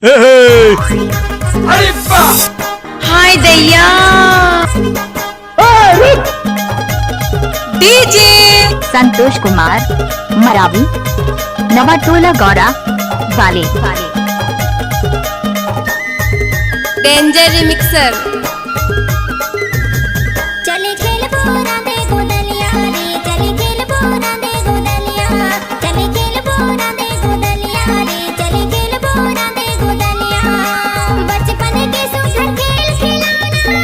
अरे हाय दैया डीजे संतोष कुमार मरावी नवाटोला गौरा वाले डेंजर रिमिक्सर चले खेल बोरा दे गोदलिया रे चले खेल बोरा दे गोदलिया चले खेल बोरा दे गोदलिया रे चले खेल बोरा दे गोदलिया बचपन के सुखर खेल खिलौना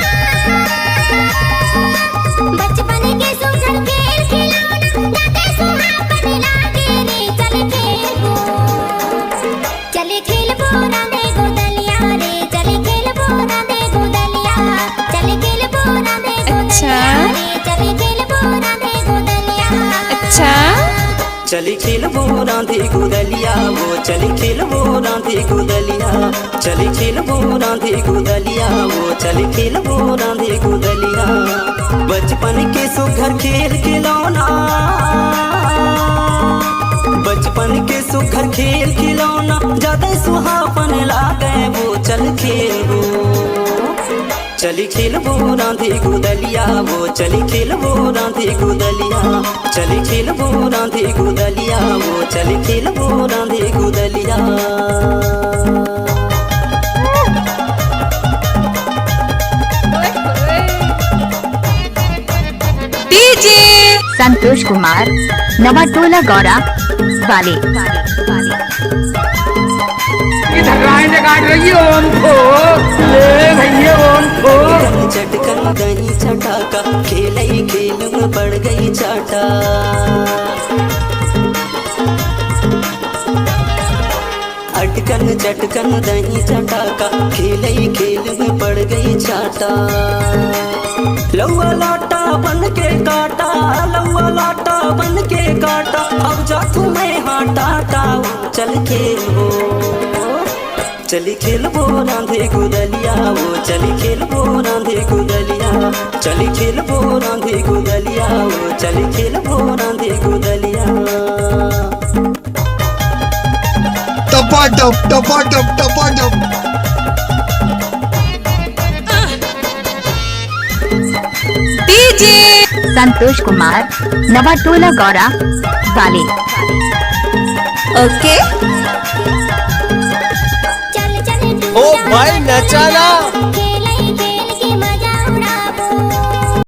बचपन के सुखर खेल खिलौना लागे सुहावन लागे रे चले खेल बोरा दे गोदलिया रे चले खेल बोरा दे गोदलिया चले खेल बोरा दे अच्छा अच्छा चली खेल बोरा दे गुदलिया वो चली खेल बोरा दे गुदलिया चली खेल बोरा दे गुदलिया वो चली खेल बोरा दे गुदलिया बचपन के सुघर खेल खिलौना बचपन के सुघर खेल खिलौना ज्यादा सुहावन लागे वो चल खेल चली खेल बोरा दे गुदलिया वो चली खेल बोरा दे गुदलिया चली खेल बोरा दे गुदलिया वो चली खेल बोरा दे गुदलिया डीजे संतोष कुमार नवाटोला गौरा वाले चटकन दही चटाका खेल ही खेल में पड़ गई चाटा अटकन चटकन दही चटाका खेल ही खेल में पड़ गई चाटा लौआ लाटा बन के काटा लौआ लाटा बन के काटा अब जा तुम्हें हाटा चल खेल हो चली खेल बोरा दे गुदलिया वो चली खेल बोरा दे गुदलिया चली खेल बोरा दे गुदलिया वो चली खेल बोरा दे गुदलिया टपाटप टपाटप टपाटप डीजे संतोष कुमार नवाटोला गौरा वाले ओके चल चल ओ भाई नचाना